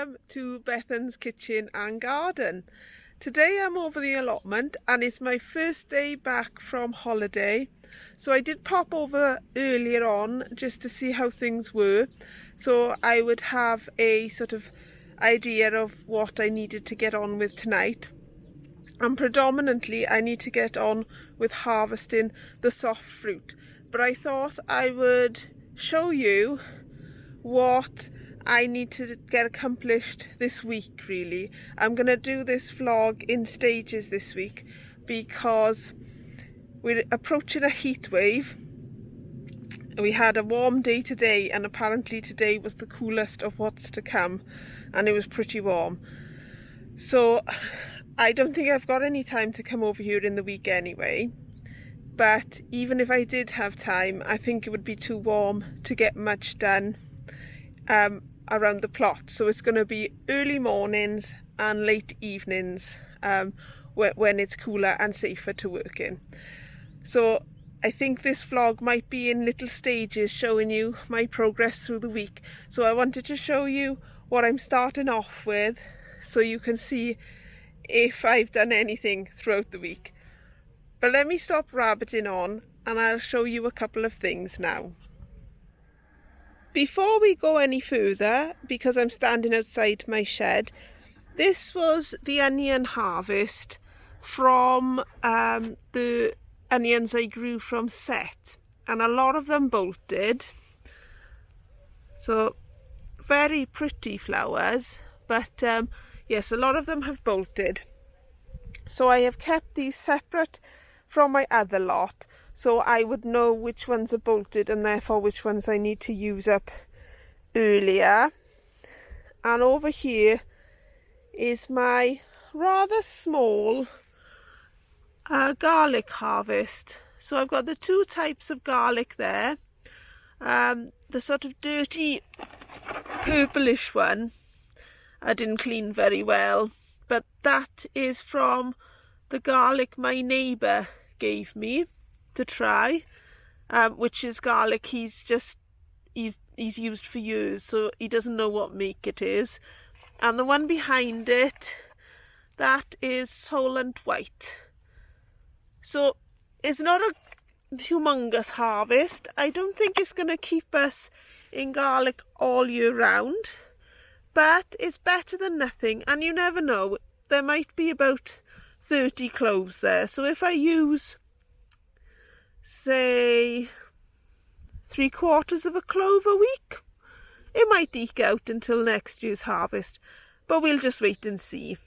welcome to Bethan's Kitchen and Garden. Today I'm over the allotment and it's my first day back from holiday. So I did pop over earlier on just to see how things were. So I would have a sort of idea of what I needed to get on with tonight. And predominantly I need to get on with harvesting the soft fruit. But I thought I would show you what I need to get accomplished this week, really. I'm going to do this vlog in stages this week because we're approaching a heat wave. We had a warm day today and apparently today was the coolest of what's to come, and it was pretty warm. So I don't think I've got any time to come over here in the week anyway. But even if I did have time, I think it would be too warm to get much done around the plot. So it's going to be early mornings and late evenings when it's cooler and safer to work in. So I think this vlog might be in little stages showing you my progress through the week. So I wanted to show you what I'm starting off with so you can see if I've done anything throughout the week. But let me stop rabbiting on and I'll show you a couple of things now. Before we go any further, because I'm standing outside my shed, this was the onion harvest from the onions I grew from set, and a lot of them bolted. So very pretty flowers, but yes, a lot of them have bolted. So I have kept these separate from my other lot, so I would know which ones are bolted and therefore which ones I need to use up earlier. And over here is my rather small garlic harvest. So I've got the two types of garlic there. The sort of dirty purplish one I didn't clean very well, but that is from the garlic my neighbour gave me to try, which is garlic he's used for years, so he doesn't know what make it is. And the one behind it, that is Solent White. So it's not a humongous harvest. I don't think it's going to keep us in garlic all year round, but it's better than nothing, and you never know, there might be about 30 cloves there. So if I use, say, 3/4 of a clove a week, it might eke out until next year's harvest, but we'll just wait and see.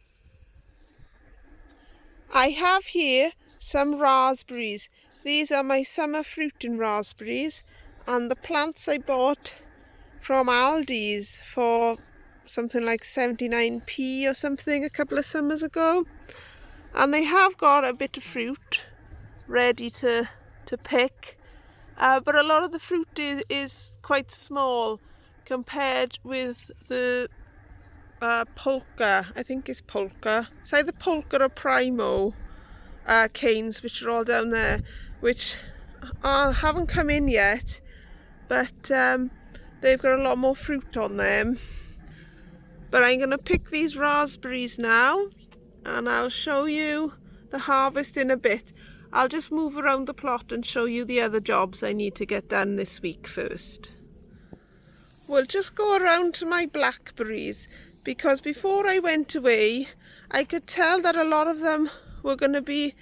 I have here some raspberries. These are my summer fruiting raspberries, and the plants I bought from Aldi's for something like 79p or something a couple of summers ago, and they have got a bit of fruit ready to pick, but a lot of the fruit is quite small compared with the polka. I think it's polka. It's either polka or primo canes, which are all down there, which haven't come in yet, but they've got a lot more fruit on them. But I'm going to pick these raspberries now and I'll show you the harvest in a bit. I'll just move around the plot and show you the other jobs I need to get done this week first. We'll just go around to my blackberries, because before I went away I could tell that a lot of them were going to be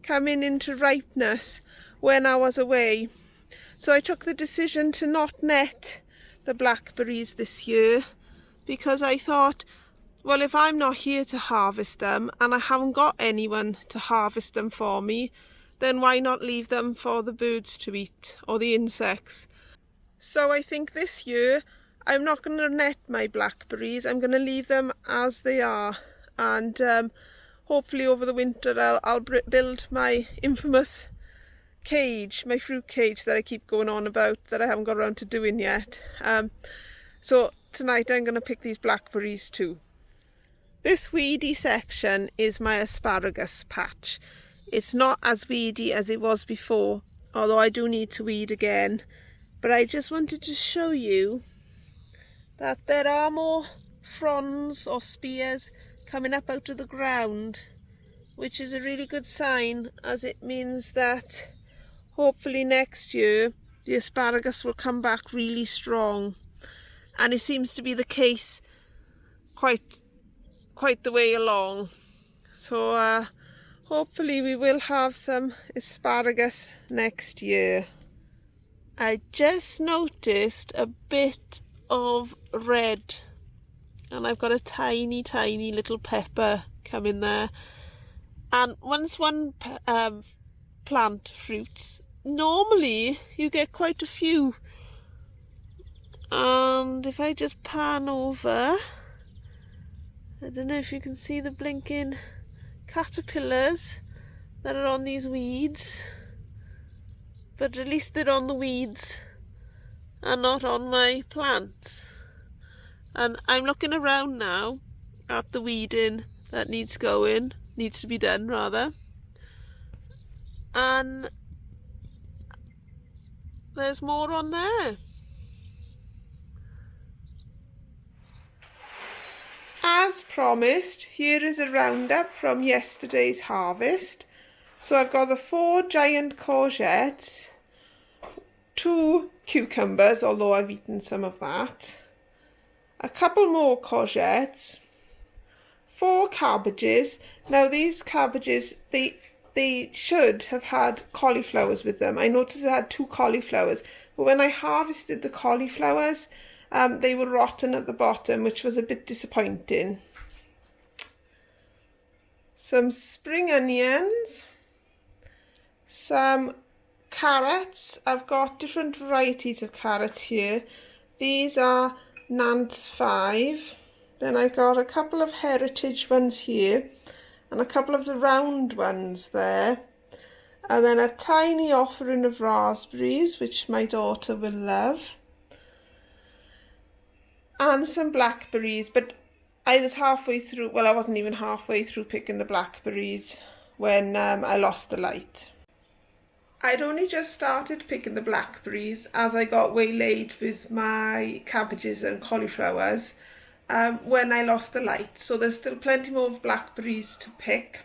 coming into ripeness when I was away. So I took the decision to not net the blackberries this year, because I thought, well, if I'm not here to harvest them and I haven't got anyone to harvest them for me, then why not leave them for the birds to eat, or the insects? So I think this year I'm not going to net my blackberries. I'm going to leave them as they are, and hopefully over the winter I'll build my infamous cage, my fruit cage that I keep going on about that I haven't got around to doing yet. So tonight I'm going to pick these blackberries too. This weedy section is my asparagus patch. It's not as weedy as it was before, although I do need to weed again. But I just wanted to show you that there are more fronds or spears coming up out of the ground, which is a really good sign, as it means that hopefully next year the asparagus will come back really strong, and it seems to be the case quite the way along. So hopefully we will have some asparagus next year. I just noticed a bit of red, and I've got a tiny little pepper coming there. And once one plant fruits, normally you get quite a few. And if I just pan over, I don't know if you can see the blinking caterpillars that are on these weeds, but at least they're on the weeds and not on my plants. And I'm looking around now at the weeding that needs to be done rather, and there's more on there. As promised, here is a roundup from yesterday's harvest. So I've got the 4 giant courgettes, 2 cucumbers, although I've eaten some of that, a couple more courgettes, 4 cabbages. Now these cabbages, they should have had cauliflowers with them. I noticed I had 2 cauliflowers, but when I harvested the cauliflowers, they were rotten at the bottom, which was a bit disappointing. Some spring onions, some carrots. I've got different varieties of carrots here. These are Nance 5. Then I've got a couple of heritage ones here, and a couple of the round ones there. And then a tiny offering of raspberries, which my daughter will love. And some blackberries, but I was halfway through, well, I wasn't even halfway through picking the blackberries when I lost the light. I'd only just started picking the blackberries as I got waylaid with my cabbages and cauliflowers when I lost the light. So there's still plenty more blackberries to pick,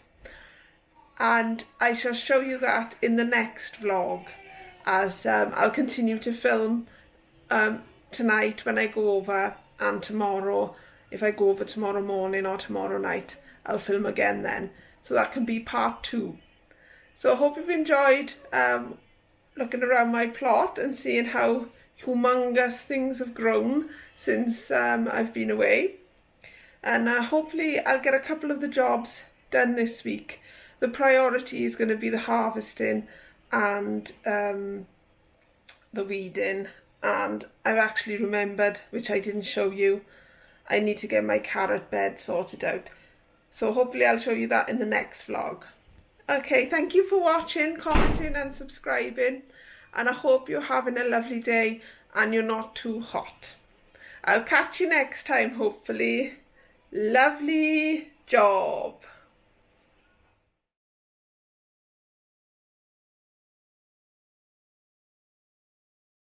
and I shall show you that in the next vlog, as I'll continue to film tonight when I go over, and tomorrow if I go over tomorrow morning or tomorrow night, I'll film again then, so that can be part 2. So I hope you've enjoyed looking around my plot and seeing how humongous things have grown since I've been away, and hopefully I'll get a couple of the jobs done this week. The priority is going to be the harvesting and the weeding. And I've actually remembered, which I didn't show you, I need to get my carrot bed sorted out. So hopefully I'll show you that in the next vlog. Okay, thank you for watching, commenting and subscribing. And I hope you're having a lovely day and you're not too hot. I'll catch you next time, hopefully. Lovely job.